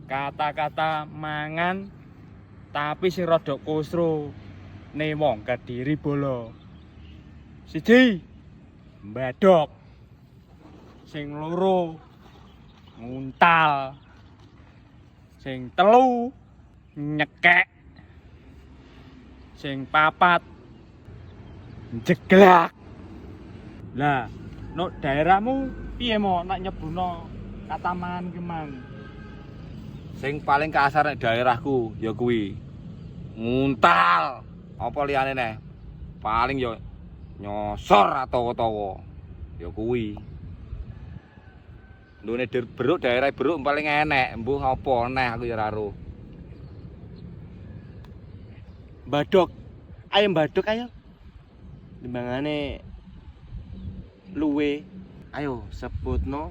Kata-kata mangan tapi sing rada kusru ne wong Kediri bolo. Siji mbadok. Sing loro nguntal. Sing telu nyekek. Sing papat jeglak. Lah, no daerahmu piye mo nak nyebuno kata mangan ki mang? Sing paling kasar nek daerahku ya kuwi nguntal. Apa liyane neh? Paling ya nyosor atawa-tawa. Ya kuwi. Ndone beruk daerah beruk paling enek, mbuh apa neh aku ya ora ero. Badok. Ayo badok ayo. Timbangane luwe. Ayo sebutno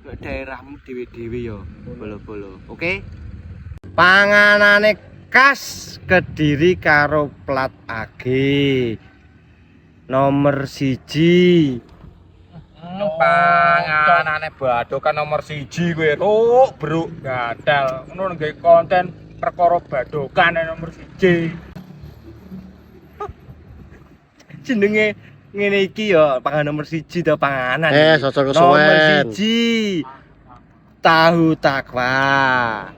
nek daerahmu dhewe-dhewe ya. Bolo-bolo. Oke? Panganane khas Kediri karo plat AG. Nomor 1. Panganane badokan nomor 1 kuwi. Oh, bruk gatal. Ngono nggawe konten perkara badokane nomor 1. Jenenge ngene iki ya panganan nomor 1 to panganan. Sosok Nomor 1 tahu takwa.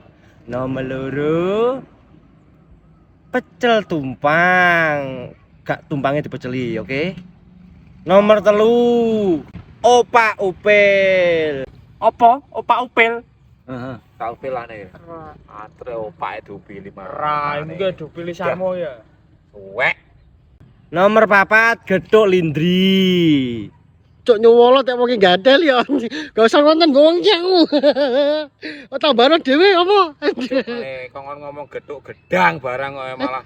Nomor 2 pecel tumpang. Gak tumpangnya dipeceli, oke? Nomor 3 opak upil. Apa? Opak upil. Heeh. Tau pilane. Atre opake diupili Rai mungkin do pilih samo ya. Suwek. Nomor 4 gethuk lindri. Cuk nyuwolo tek wong gadel ya. Gak usah nonton wong aku. Tambahno dhewe apa? Kongkon ngomong geduk gedang barang kok malah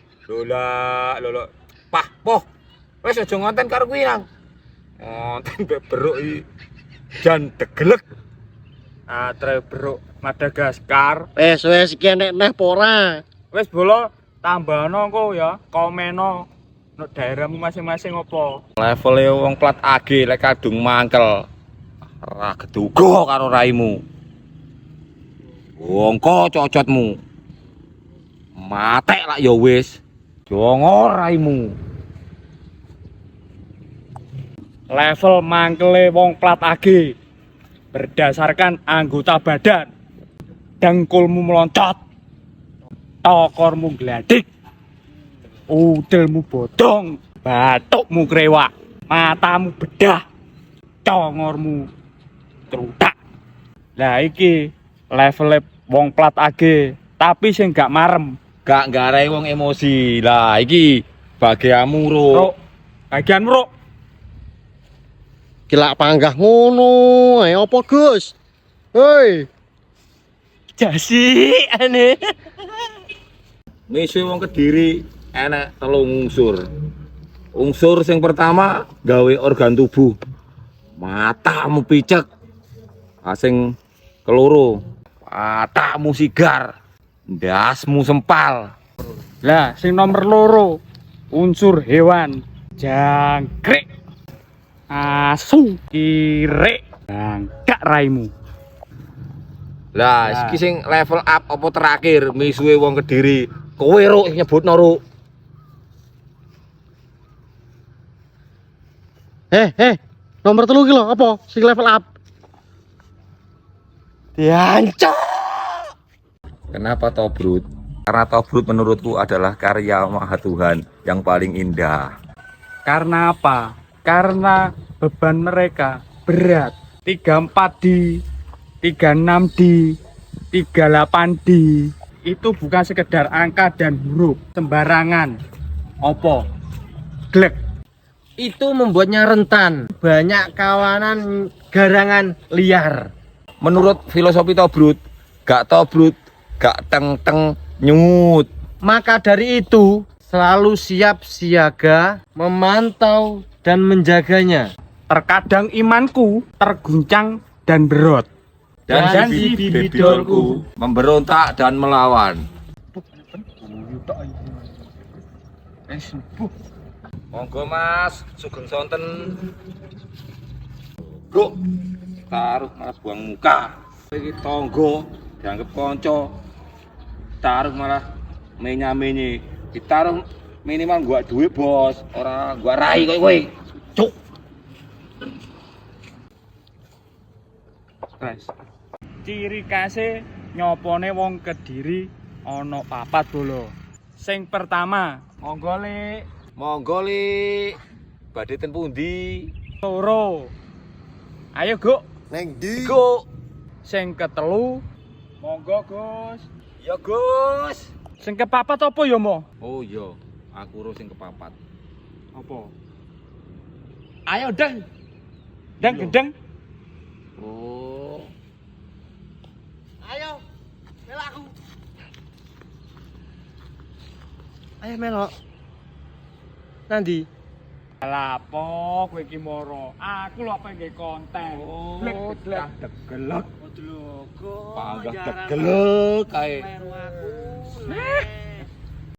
lolak. Pah, poh. Wis aja ngonten karo kuwi nang. Ngonten mbek beruk iki jan degelek. Atre beruk Madagaskar. Wes iki enek neh apa ora? Wis bolo tambahno engko ya, komeno nek daerahmu masing-masing apa? Levele wong plat AG lek kadung mangkel. Ora geduga karo raimu. Wongko cocotmu. Matek lak ya wis. Jongo raimu. Level mangkele wong plat AG berdasarkan anggota badan. Dengkulmu meloncat. Tokormu gladik. Udelmu bodong, batukmu krewak, matamu bedah, congormu trutak. Lah iki level wong plat AG, tapi sing gak marem, Gak nggarai wong emosi. Lah iki bagianmu, Ruk. Ruk. Bagianmu, Ruk. Gila panggah ngono. Ayo apa, Gus? Hei. Jasi aneh. Misuh wong Kediri enek 3 unsur. Unsur sing pertama gawe organ tubuh. Matamu picek. Sing keloro, matamu sigar. Ndasmu sempal. Lah sing nomor 2 unsur hewan, jangkrik, asu, kirek, bangkak raimu. Lah iki sing level up apa terakhir misuhe wong Kediri. Kowe Ruk nyebutno Ruk. Nomor 3 ki lho apa? Sing level up. Diancok. Kenapa Tobrut? Karena Tobrut menurutku adalah karya Maha Tuhan yang paling indah. Karena apa? Karena beban mereka berat. 34D, 36D, 38D. Itu bukan sekedar angka dan huruf sembarangan. Opo? Glek. Itu membuatnya rentan. Banyak kawanan garangan liar. Menurut filosofi Tobrut, gak teng-teng nyut. Maka dari itu, selalu siap siaga, memantau dan menjaganya. Terkadang imanku terguncang dan berot. Dan si bibidolku memberontak dan melawan. Monggo Mas, sugeng sonten. Bro, taruh malah buang muka. Iki tangga dianggep kanca, ditaruh malah menya-menye. Ditaruh minimal gua duit, Bos. Ora gua rai kowe. Cuk. Guys. Ciri khase nyopone wong Kediri ana 4 bolo. Sing pertama, monggo Le. Monggo li. Badhe ten pundi? Loro. Ayo, Guk. Neng ndi? Go. Sing ketelu, monggo Gus. Ya, Gus. Sing kepapat apa ya, Mo? Oh iya, aku urus sing kepapat. Apa? Ayo, Deng. Deng gendeng. Oh. Ayo, melaku. Ayo melok. Nanti. Lapo kowe iki moro. Aku lho pengen konten. Oh, Glek glek degelek. Aduh, kok. Panggah tegelek kae. Meru aku.